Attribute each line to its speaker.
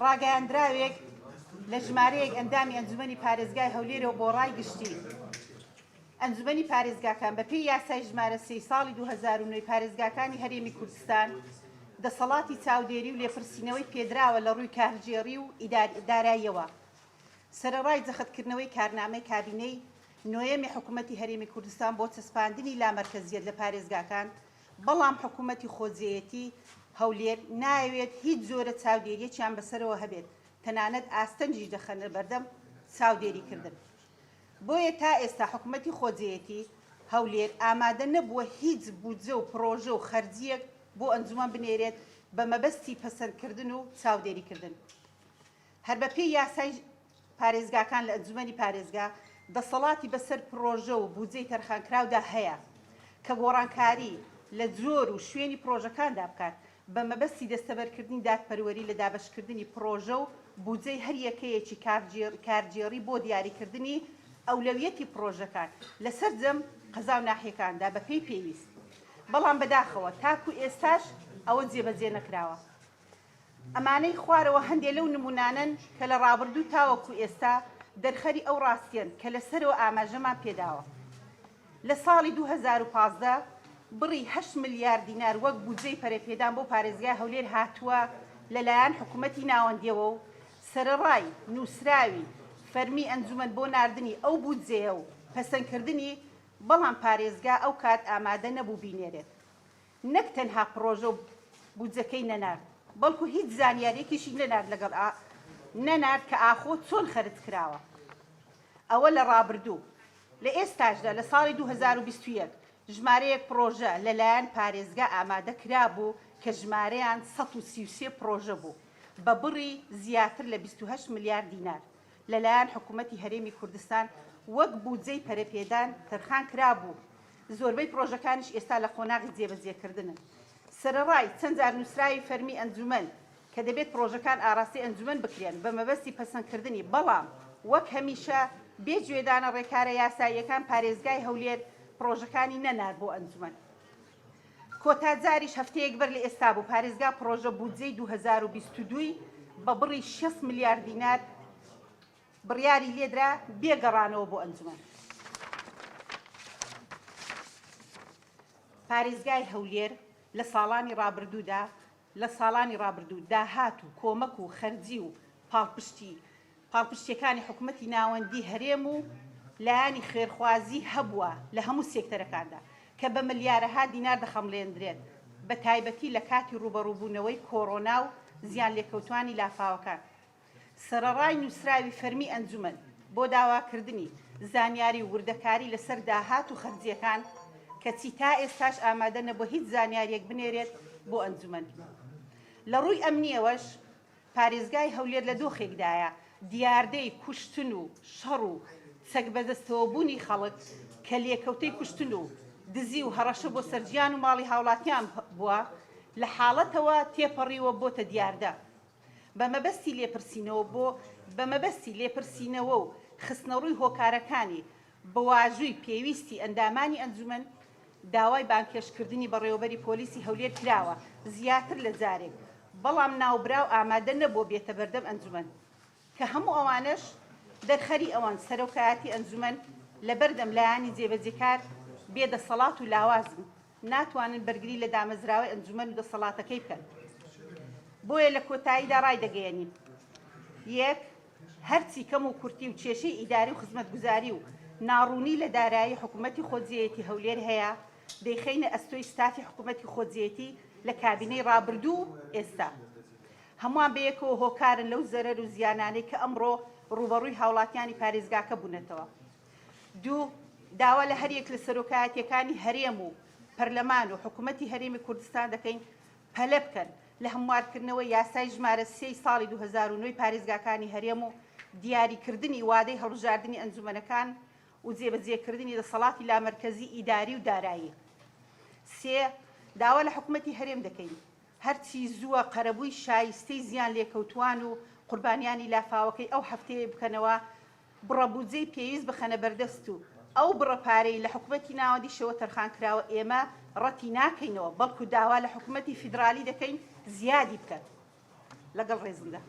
Speaker 1: ڕاگەیاندراوێک لە ژمارەیەک ئەندامی ئەنجومەنی پارێزگای هەولێرەوە بۆ ڕای گشتی ئەنجومەنی پارێزگاکان بەپێی یاسای ژمارە 3 ساڵی 2009 پارێزگاکانی هەرێمی کوردستان دەسەڵاتی چاودێری و لێپرسینەوەی پێدراوە لە ڕووی کارژێڕی و داراییەوە. سەرەڕای جەختکردنەوەی کارنامەی کابینەی نۆیەمی حکوومەتی هەرێمی کوردستان بۆ چەسپاندنی لامەرکەزیەت لە پارێزگاکان، بەڵام حکوومەتی خۆجێیەتی هەولێر ناوێت هیچ جۆرە چاودێریەکیان بەسەرەوە هەبێت، تەنانەت ئاستەنجیش دەخەنە بەردەم چاودێریکردن. بۆیە تا ئێستا حکوومەتی خۆجێیەتی هەولێر ئامادە نەبووە هیچ بودجە و پرۆژە و خەرجیەک بۆ ئەنجومەن بنێرێت بە مەبەستی پەسەندکردن و چاودێریکردن. هەر بەپێی یاسای پارێزگاکان لە ئەنجومەنی پارێزگا دەسەڵاتی بەسەر پرۆژە و بودجەی تەرخانکراودا هەیە کە گۆڕانکاری لە جۆر و شوێنی پرۆژەکاندا بکات بە مەبەستی دەستەبەرکردنی دادپەروەری لە دابەشکردنی پرۆژە و بودجەی هەر یەکەیەکی کارگێڕی بۆ دیاریکردنی ئەولەویەتی پرۆژەکان لەسەر جەم قەزا و ناحیەکاندا بەپێی پێویست. بەڵام بەداخەوە تاکو ئێستاش ئەوە جێبەجێ نەکراوە. ئەمانەی خوارەوە هەندێک لەو نمونانن کە لە ڕابردوو تاوەکو ئێستا دەرخەری ئەو ڕاستیان کە لەسەرەوە ئاماژەمان پێداوە. لە ساڵی 2015 بڕی 8 ملیار دینار وەک بودجەی پەرەپێدان بۆ پارێزگای هەولێر هاتووە لەلایەن حکوومەتی ناوەندیەوە و سەرەڕای نووسراوی فەرمی ئەنجومەن بۆ ناردنی ئەو بودجەیە و پەسەندکردنی، بەڵام پارێزگا ئەو کات ئامادە نەبوو بینێرێت. نەک تەنها پرۆژە و بودجەکەی نەنارد، بەڵکو هیچ زانیاریەکیشی نەنارد لەگەڵ نەنارد کە ئاخۆ چۆن خەرج کراوە. ئەوە لە ڕابردوو. لە ئێستاشدا لە ساڵی 2021 ژمارەیەک پرۆژە لەلایەن پارێزگا ئامادە کرابوو کە ژمارەیان 133 پرۆژە بوو بە بڕی زیاتر لە 28 ملیار دینار لەلایەن حکوومەتی هەرێمی کوردستان وەک بودجەی پەرەپێدان تەرخان کرابوو. زۆربەی پرۆژەکانش ئێستا لە قۆناغی جێبەجێکردنن. سەرەڕای چەند جار نووسراوی فەرمی ئەنجومەن کە دەبێت پرۆژەکان ئاراستی ئەنجومەن بکرێن بە مەبەستی پەسەندکردنی، بەڵام وەک هەمیشە بێ گوێدانە ڕێکارە یاساییەکان پارێزگای هەولێر پرۆژەکانی نەنارد بۆ ئەنجومەن. کۆتاجاریش هەفتەیەک بەر لە ئێستا بوو پارێزگا پرۆژە بودجەی 2022 بە بڕی 6 ملیار دینار بڕیاری لێدرا بێگەڕانەوە بۆ ئەنجومەن. پارێزگای هەولێر لە ساڵانی ڕابردوو داهات و کۆمەک و خەرجی و پاڵپشتیەکانی حکوومەتی ناوەندی هەرێم و لایانی خێرخوازی هەبووە لە هەموو سێکتەرەکاندا کە بە ملیارەها دینار دەخەمڵێندرێت، بە تایبەتی لە کاتی ڕوبەڕووبوونەوەی کۆڕۆنا و زیان لێکەوتوانی لافاوەکان. سەرەڕای نووسراوی فەرمی ئەنجومەن بۆ داواکردنی زانیاری و وردەکاری لەسەر داهات و خەرجیەکان کەچی تا ئێستاش ئامادە نەبووە هیچ زانیاریەک بنێرێت بۆ ئەنجومەن. لە ڕووی ئەمنیەوەش پارێزگای هەولێر لە دۆخێکدایە دیاردەی کوشتن و شەڕ و چەک بەدەستەوەبوونی خەڵک کە لێکەوتەی کوشتن و دزی و هەڕەشە بۆ سەرجیان و ماڵی هاوڵاتیان بووە لە حاڵەتەوە تێپەڕیوە بۆتە دیاردە. بە مەبەستی لێپرسینەوە و خستنەڕووی هۆکارەکانی بەواژووی پێویستی ئەندامانی ئەنجومەن داوای بانکێشکردنی بەڕێوەبەری پۆلیسی هەولێر کراوە زیاتر لە جارێک، بەڵام ناوبراو ئامادە نەبووە بێتە بەردەم ئەنجومەن کە هەموو ئەوانش دەرخەری ئەوان سەرۆکایەتی ئەنجومەن لە بەردەم لایانی جێبەجێکار بێدەسەڵات و لاوازن ناتوانن بەرگری لە دامەزراوەی ئەنجومەن و دەسەڵاتەکەی بکەن. بۆیە لە کۆتاییدا ڕای دەگەیەنین: یەک، هەرچی کەم و کورتی و کێشەی ئیداری و خزمەتگوزاری و ناڕوونی لە دارایی حکوومەتی خۆجێیەتی هەولێر هەیە دەیخەینە ئەستۆی ستافی حکوومەتی خۆجێیەتی لە کابینەی ڕابردوو ئێستا. هەمووان بەیەکەوە هۆکارن لەو زەرەر و زیانانەی کە ئەمڕۆ ڕوبەڕووی هاوڵاتیانی پارێزگاکە بوونەتەوە. دوو، داوا لە هەریەک لە سەرۆکایەتیەکانی هەرێم و پەرلەمان و حکوومەتی هەرێمی کوردستان دەکەین پەلە بکەن لە هەموارکردنەوەی یاسای ژمارە 3 ساڵی 2009 پارێزگاکانی هەرێم و دیاریکردنی وادەی هەڵبژاردننی ئەنجومەنەکان و جێبەجێکردنی دەسەڵاتی لامەرکەزی ئیداری و دارایی. سێ، داوا لە حکوومەتی هەرێم دەکەین هەرچی زووە قەرەبووی شایستەی زیان لێکەوتوان و قوربانیانی لافاوەکەی ئەو هەفتەیە بکەنەوە، بڕەبودجەی پێویست بخەنە بەردەست و ئەو بڕەپارەی لە حکوومەتی ناوەندیشەوە تەرخان کراوە ئێمە ڕەتی ناکەینەوە، بەڵکو داوا لە حکوومەتی فیدرالی دەکەین زیادی بکەن. لەگەڵ ڕێزمدا.